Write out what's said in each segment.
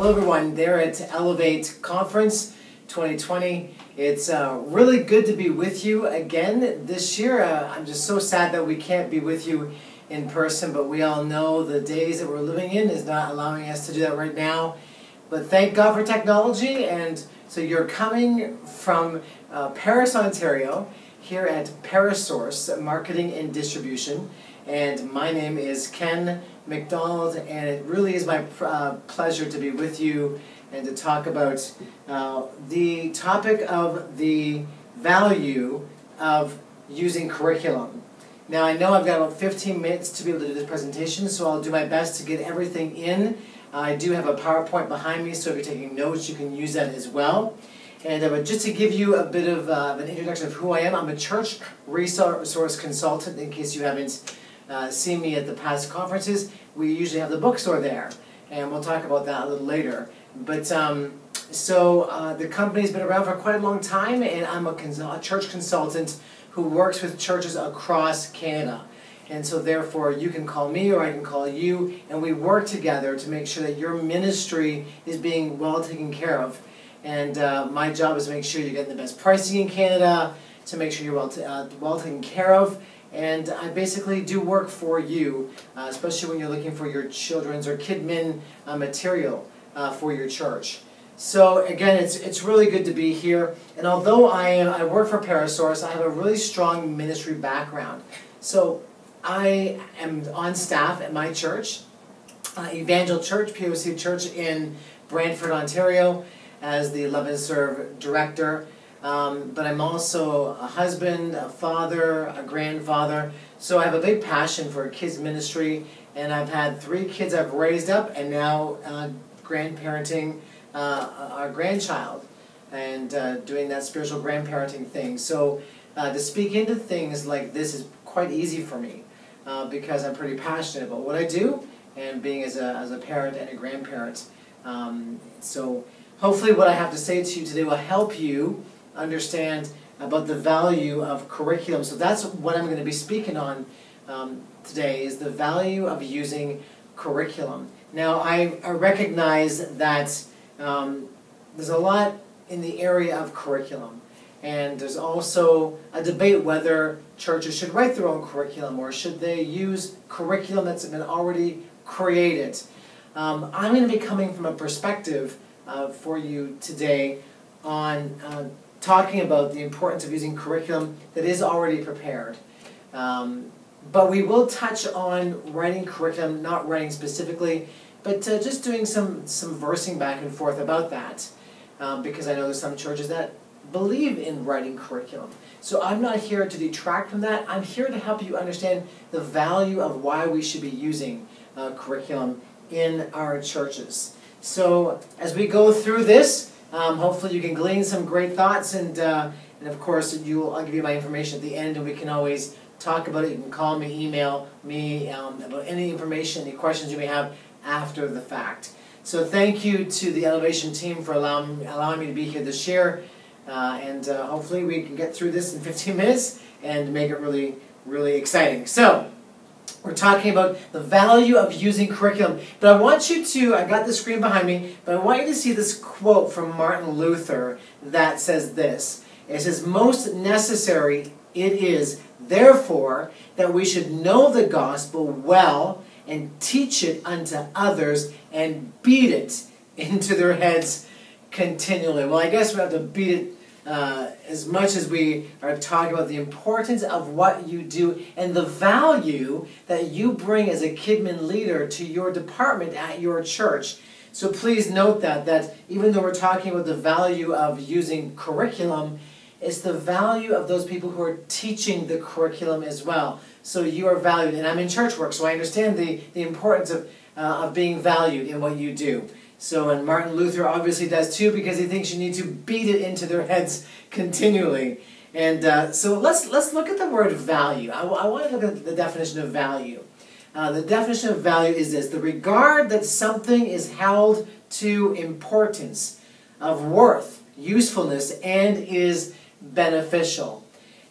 Hello everyone, there at Elevate Conference 2020. It's really good to be with you again this year. I'm just so sad that we can't be with you in person, but we all know the days that we're living in is not allowing us to do that right now. But thank God for technology, and so you're coming from Paris, Ontario, here at Parasource Marketing and Distribution, and my name is Ken McDonald, and it really is my pleasure to be with you and to talk about the topic of the value of using curriculum. Now I know I've got about 15 minutes to be able to do this presentation, so I'll do my best to get everything in. I do have a PowerPoint behind me, so if you're taking notes you can use that as well. And just to give you a bit of an introduction of who I am, I'm a church resource consultant. In case you haven't seen me at the past conferences, we usually have the bookstore there, and we'll talk about that a little later. But the company's been around for quite a long time, and I'm a church consultant who works with churches across Canada. And so therefore you can call me or I can call you, and we work together to make sure that your ministry is being well taken care of. And my job is to make sure you're getting the best pricing in Canada, to make sure you're well taken care of. And I basically do work for you, especially when you're looking for your children's or kidmin material for your church. So again, it's really good to be here. And although I work for Parasource, I have a really strong ministry background. So I am on staff at my church, Evangel Church, POC Church in Brantford, Ontario, as the 11 Serve Director. But I'm also a husband, a father, a grandfather. So I have a big passion for kids ministry, and I've had 3 kids I've raised up, and now grandparenting our grandchild, and doing that spiritual grandparenting thing. So to speak into things like this is quite easy for me because I'm pretty passionate about what I do and being as a parent and a grandparent. So hopefully what I have to say to you today will help you understand about the value of curriculum. So that's what I'm going to be speaking on today, is the value of using curriculum. Now I recognize that there's a lot in the area of curriculum, and there's also a debate whether churches should write their own curriculum or should they use curriculum that's been already created. I'm going to be coming from a perspective for you today on talking about the importance of using curriculum that is already prepared. But we will touch on writing curriculum, not writing specifically, but just doing some versing back and forth about that, because I know there's some churches that believe in writing curriculum. So I'm not here to detract from that. I'm here to help you understand the value of why we should be using curriculum in our churches. So as we go through this, hopefully you can glean some great thoughts, and of course I'll give you my information at the end, and we can always talk about it. You can call me, email me about any information, any questions you may have after the fact. So thank you to the Elevation team for allowing me to be here this year, and hopefully we can get through this in 15 minutes and make it really, really exciting. So we're talking about the value of using curriculum. But I want you to, I got the screen behind me, but I want you to see this quote from Martin Luther that says this. It says, "Most necessary it is, therefore, that we should know the gospel well and teach it unto others and beat it into their heads continually." Well, I guess we have to beat it as much as we are talking about the importance of what you do and the value that you bring as a kidmin leader to your department at your church. So please note that even though we're talking about the value of using curriculum, it's the value of those people who are teaching the curriculum as well. So you are valued, and I'm in church work, so I understand the importance of being valued in what you do. So, and Martin Luther obviously does too, because he thinks you need to beat it into their heads continually. And so let's look at the word value. I want to look at the definition of value. The definition of value is this: the regard that something is held to importance, of worth, usefulness, and is beneficial.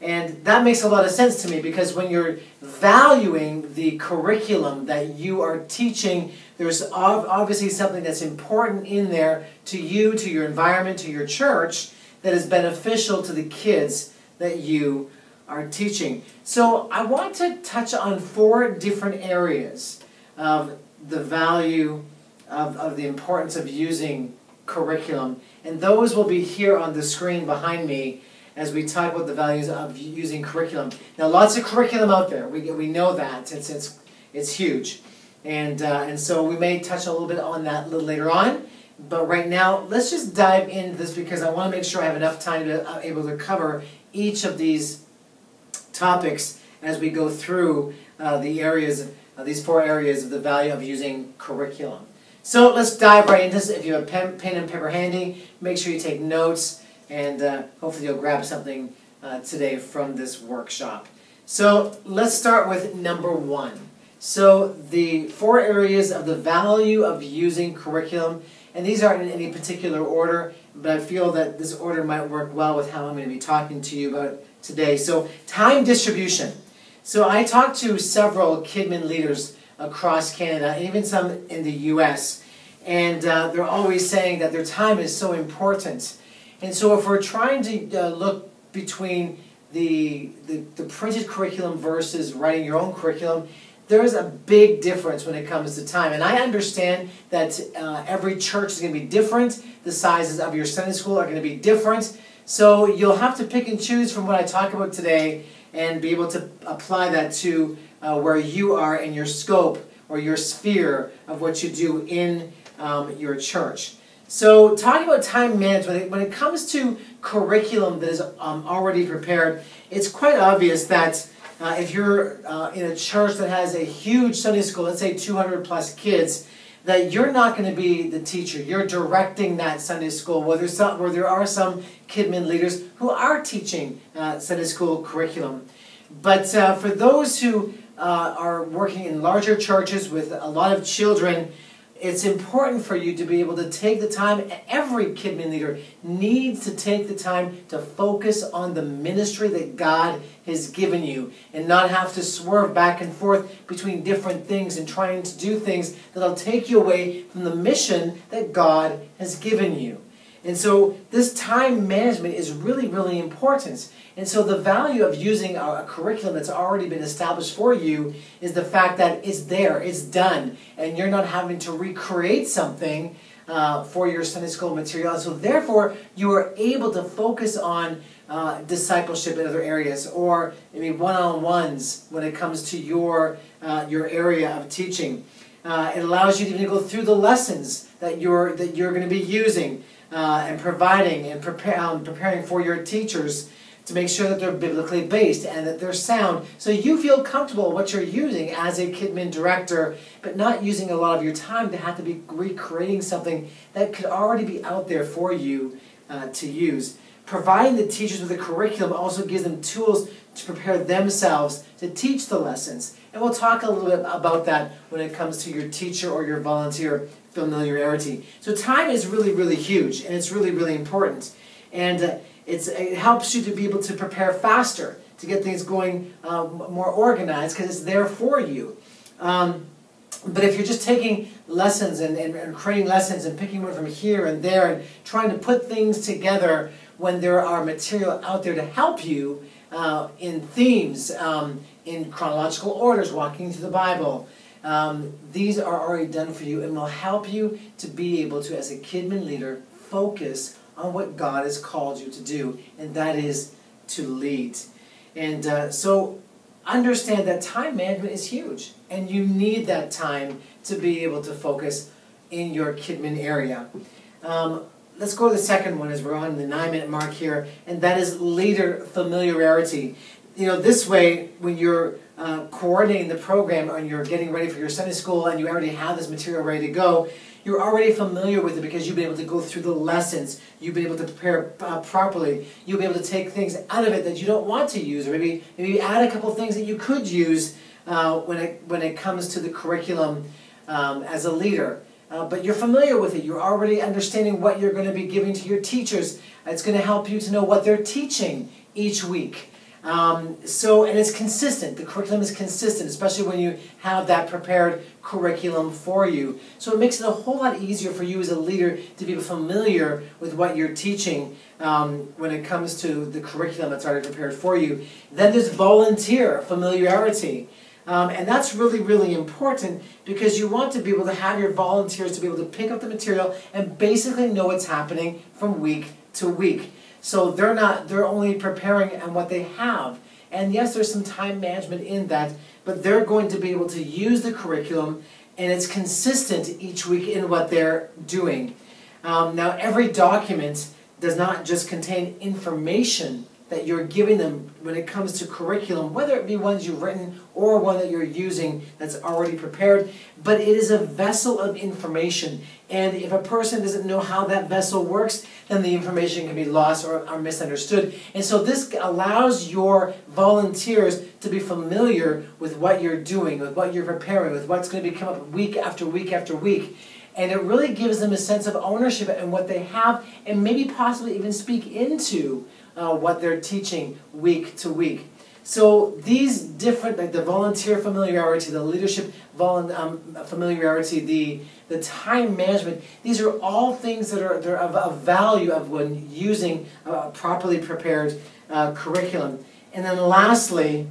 And that makes a lot of sense to me, because when you're valuing the curriculum that you are teaching, there's obviously something that's important in there to you, to your environment, to your church, that is beneficial to the kids that you are teaching. So I want to touch on 4 different areas of the value of the importance of using curriculum. And those will be here on the screen behind me as we talk about the values of using curriculum. Now, lots of curriculum out there. We know that. It's huge. And so we may touch a little bit on that a little later on. But right now, let's just dive into this, because I want to make sure I have enough time to be able to cover each of these topics as we go through the areas, these 4 areas of the value of using curriculum. So let's dive right into this. If you have pen and paper handy, make sure you take notes, and hopefully you'll grab something today from this workshop. So let's start with number 1. So the 4 areas of the value of using curriculum, and these aren't in any particular order, but I feel that this order might work well with how I'm going to be talking to you about today. So time distribution. So I talked to several Kidmin leaders across Canada, and even some in the US, and they're always saying that their time is so important. And so if we're trying to look between the printed curriculum versus writing your own curriculum, there is a big difference when it comes to time. And I understand that every church is going to be different. The sizes of your Sunday school are going to be different. So you'll have to pick and choose from what I talk about today and be able to apply that to where you are in your scope or your sphere of what you do in your church. So talking about time management, when it comes to curriculum that is already prepared, it's quite obvious that if you're in a church that has a huge Sunday school, let's say 200 plus kids, that you're not going to be the teacher. You're directing that Sunday school, where there are some Kidmin leaders who are teaching Sunday school curriculum. But for those who are working in larger churches with a lot of children, it's important for you to be able to take the time. Every Kidmin leader needs to take the time to focus on the ministry that God has given you, and not have to swerve back and forth between different things and trying to do things that'll take you away from the mission that God has given you. And so this time management is really, really important. And so the value of using a curriculum that's already been established for you is the fact that it's there, it's done, and you're not having to recreate something for your Sunday school material. And so therefore, you are able to focus on discipleship in other areas, or maybe one-on-ones when it comes to your area of teaching. It allows you to even go through the lessons that you're going to be using and providing and preparing for your teachers, to make sure that they're biblically based and that they're sound, so you feel comfortable what you're using as a Kidmin director, but not using a lot of your time to have to be recreating something that could already be out there for you to use. Providing the teachers with a curriculum also gives them tools to prepare themselves to teach the lessons. And we'll talk a little bit about that when it comes to your teacher or your volunteer familiarity. So time is really, really huge, and it's really, really important. And it helps you to be able to prepare faster, to get things going more organized, because it's there for you. But if you're just taking lessons and creating lessons and picking one from here and there and trying to put things together when there are material out there to help you in themes, in chronological orders, walking through the Bible, these are already done for you and will help you to be able to, as a Kidmin leader, focus on what God has called you to do, and that is to lead. And so understand that time management is huge, and you need that time to be able to focus in your Kidmin area. Let's go to the second one as we're on the 9-minute mark here, and that is leader familiarity. You know, this way, when you're coordinating the program and you're getting ready for your Sunday school and you already have this material ready to go, you're already familiar with it because you've been able to go through the lessons. You've been able to prepare properly. You'll be able to take things out of it that you don't want to use, or maybe add a couple of things that you could use when it comes to the curriculum as a leader. But you're familiar with it. You're already understanding what you're going to be giving to your teachers. It's going to help you to know what they're teaching each week. And it's consistent. The curriculum is consistent, especially when you have that prepared curriculum for you. So it makes it a whole lot easier for you as a leader to be familiar with what you're teaching when it comes to the curriculum that's already prepared for you. Then there's volunteer familiarity. And that's really, really important because you want to be able to have your volunteers to be able to pick up the material and basically know what's happening from week to week. So they're only preparing on what they have. And yes, there's some time management in that, but they're going to be able to use the curriculum and it's consistent each week in what they're doing. Now, every document does not just contain information that you're giving them when it comes to curriculum, whether it be ones you've written or one that you're using that's already prepared, but it is a vessel of information. And if a person doesn't know how that vessel works, then the information can be lost or misunderstood. And so this allows your volunteers to be familiar with what you're doing, with what you're preparing, with what's going to be coming up week after week after week. And it really gives them a sense of ownership in what they have and maybe possibly even speak into what they're teaching week to week. So these different, like the volunteer familiarity, the leadership familiarity, the time management, these are all things that are of value of when using a properly prepared curriculum. And then lastly,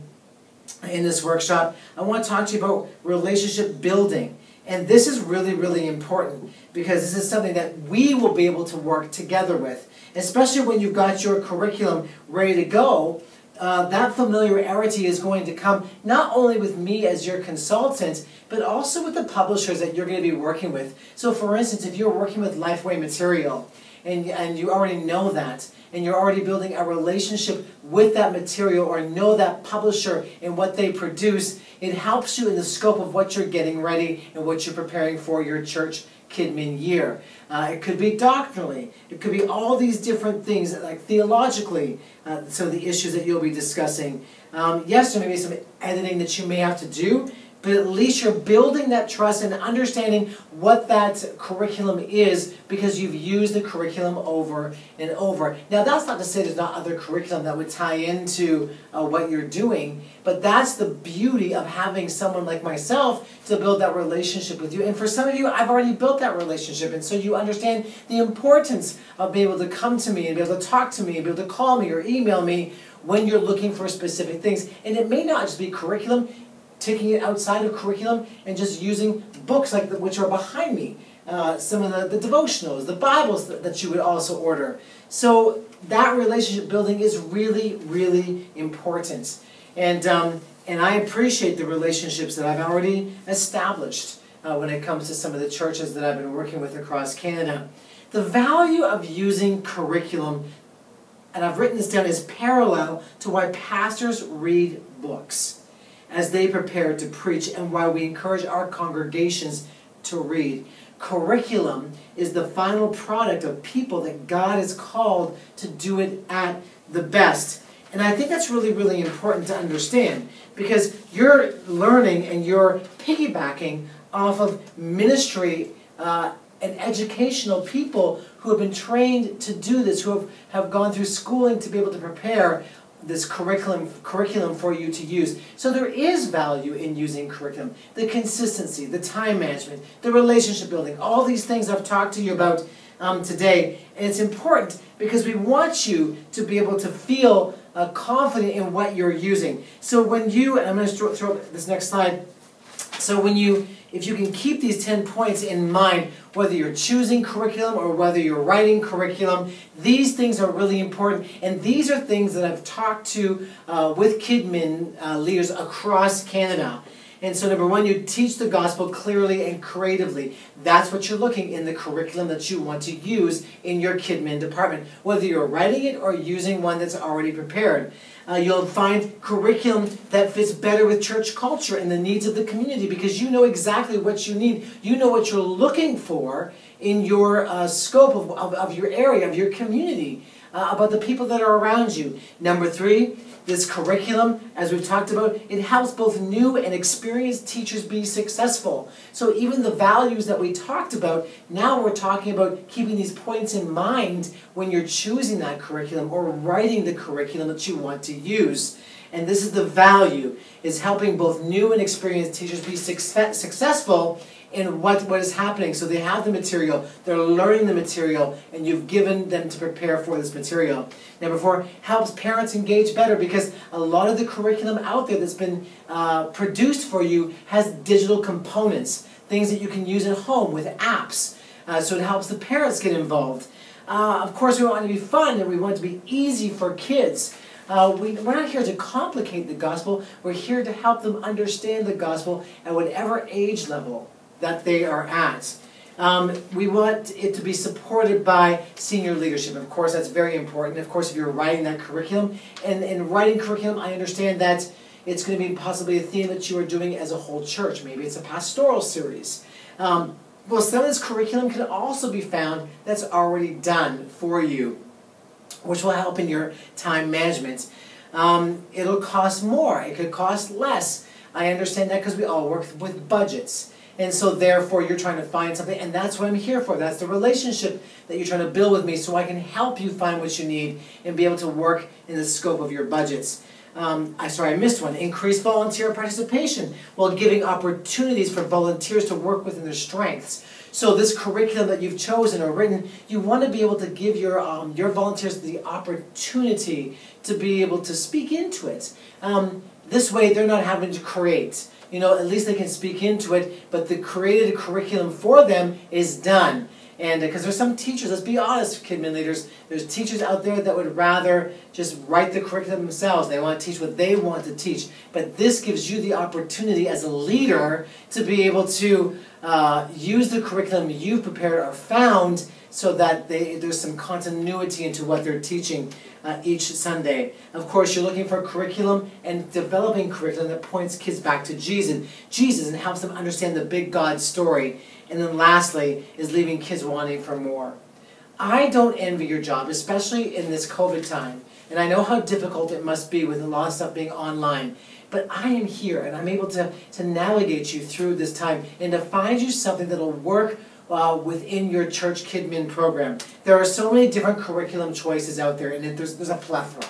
in this workshop, I want to talk to you about relationship building. And this is really, really important because this is something that we will be able to work together with. Especially when you've got your curriculum ready to go, that familiarity is going to come not only with me as your consultant, but also with the publishers that you're going to be working with. So for instance, if you're working with Lifeway material, and you already know that, and you're already building a relationship with that material or know that publisher and what they produce, it helps you in the scope of what you're getting ready and what you're preparing for your church Kidmin year. It could be doctrinally. It could be all these different things, like theologically, so the issues that you'll be discussing. Yes, there may be some editing that you may have to do, but at least you're building that trust and understanding what that curriculum is because you've used the curriculum over and over. Now, that's not to say there's not other curriculum that would tie into what you're doing, but that's the beauty of having someone like myself to build that relationship with you. And for some of you, I've already built that relationship, and so you understand the importance of being able to come to me and be able to talk to me and be able to call me or email me when you're looking for specific things. And it may not just be curriculum, taking it outside of curriculum and just using books like which are behind me, some of the devotionals, the Bibles that you would also order. So that relationship building is really, really important. And I appreciate the relationships that I've already established when it comes to some of the churches that I've been working with across Canada. The value of using curriculum, and I've written this down, is parallel to why pastors read books as they prepare to preach and why we encourage our congregations to read. Curriculum is the final product of people that God has called to do it at the best. And I think that's really, really important to understand because you're learning and you're piggybacking off of ministry and educational people who have been trained to do this, who have gone through schooling to be able to prepare this curriculum for you to use. So there is value in using curriculum. The consistency, the time management, the relationship building, all these things I've talked to you about today. And it's important because we want you to be able to feel confident in what you're using. So when you, and I'm going to throw up this next slide. So if you can keep these 10 points in mind, whether you're choosing curriculum or whether you're writing curriculum, these things are really important. And these are things that I've talked to with Kidmin leaders across Canada. And so number one, you teach the gospel clearly and creatively. That's what you're looking in the curriculum that you want to use in your Kidmin department, whether you're writing it or using one that's already prepared. You'll find curriculum that fits better with church culture and the needs of the community because you know exactly what you need. You know what you're looking for in your scope of your area, of your community, about the people that are around you. Number three, This curriculum, as we've talked about, it helps both new and experienced teachers be successful. So even the values that we talked about, now we're talking about keeping these points in mind when you're choosing that curriculum or writing the curriculum that you want to use. And this is the value, is helping both new and experienced teachers be successful in what is happening. So they have the material, they're learning the material, and you've given them to prepare for this material. Number 4, helps parents engage better, because a lot of the curriculum out there that's been produced for you has digital components, things that you can use at home with apps. So it helps the parents get involved. Of course, we want it to be fun and we want it to be easy for kids. We're not here to complicate the gospel, we're here to help them understand the gospel at whatever age level that they are at. We want it to be supported by senior leadership. Of course, that's very important. Of course, if you're writing that curriculum, and in writing curriculum, I understand that it's going to be possibly a theme that you are doing as a whole church. Maybe it's a pastoral series. Well, some of this curriculum can also be found that's already done for you, which will help in your time management. It'll cost more. It could cost less. I understand that because we all work with budgets. And so therefore you're trying to find something, and that's what I'm here for. That's the relationship that you're trying to build with me, so I can help you find what you need and be able to work in the scope of your budgets. I missed one. Increase volunteer participation while giving opportunities for volunteers to work within their strengths. So this curriculum that you've chosen or written, you want to be able to give your volunteers the opportunity to be able to speak into it. This way they're not having to create. You know, at least they can speak into it, but the created curriculum for them is done. And because there's some teachers, let's be honest, Kidmin leaders, there's teachers out there that would rather just write the curriculum themselves. They want to teach what they want to teach. But this gives you the opportunity as a leader to be able to use the curriculum you've prepared or found, so that there's some continuity into what they're teaching each Sunday. Of course, you're looking for a curriculum and developing curriculum that points kids back to Jesus and helps them understand the big God story. And then lastly, is leaving kids wanting for more. I don't envy your job, especially in this COVID time. And I know how difficult it must be with a lot of stuff being online. But I am here, and I'm able to navigate you through this time and to find you something that will work within your church Kidmin program. There are so many different curriculum choices out there, and there's a plethora.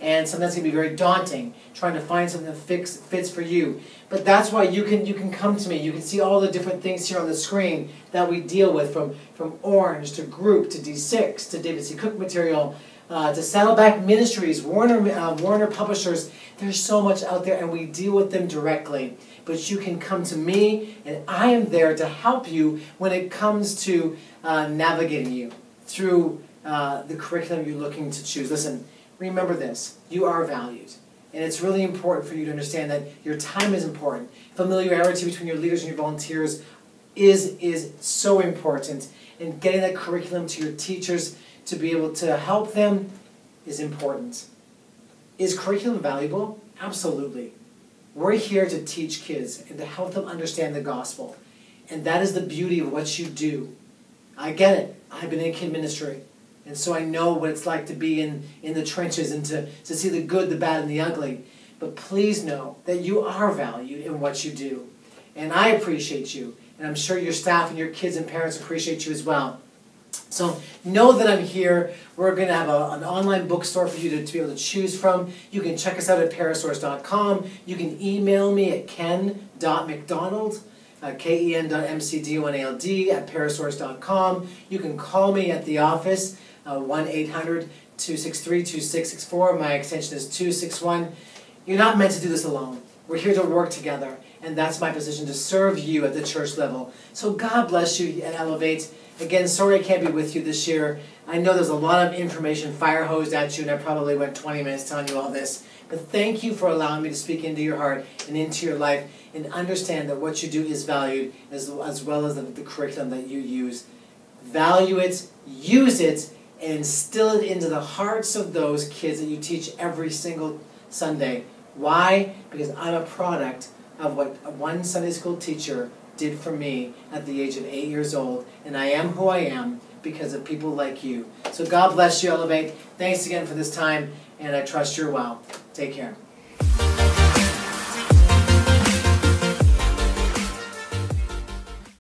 And sometimes it can be very daunting trying to find something that fits for you. But that's why you can come to me. You can see all the different things here on the screen that we deal with, from Orange to Group to D6 to David C. Cook material to Saddleback Ministries, Warner Publishers. There's so much out there, and we deal with them directly. But you can come to me, and I am there to help you when it comes to navigating you through the curriculum you're looking to choose. Listen, remember this. You are valued. And it's really important for you to understand that your time is important. Familiarity between your leaders and your volunteers is so important. And getting that curriculum to your teachers to be able to help them is important. Is curriculum valuable? Absolutely. We're here to teach kids and to help them understand the gospel. And that is the beauty of what you do. I get it. I've been in kid ministry. And so I know what it's like to be in the trenches and to see the good, the bad, and the ugly. But please know that you are valued in what you do. And I appreciate you. And I'm sure your staff and your kids and parents appreciate you as well. So know that I'm here. We're going to have an online bookstore for you to be able to choose from. You can check us out at Parasource.com. You can email me at ken.mcdonald, ken.mcdonald at Parasource.com. You can call me at the office, 1-800-263-2664. My extension is 261. You're not meant to do this alone. We're here to work together. And that's my position, to serve you at the church level. So God bless you and Elevate. Again, sorry I can't be with you this year. I know there's a lot of information fire hosed at you, and I probably went 20 minutes telling you all this. But thank you for allowing me to speak into your heart and into your life, and understand that what you do is valued, as well as the curriculum that you use. Value it, use it, and instill it into the hearts of those kids that you teach every single Sunday. Why? Because I'm a product of what one Sunday school teacher did for me at the age of 8 years old, and I am who I am because of people like you. So God bless you, Elevate. Thanks again for this time, and I trust you're well. Take care.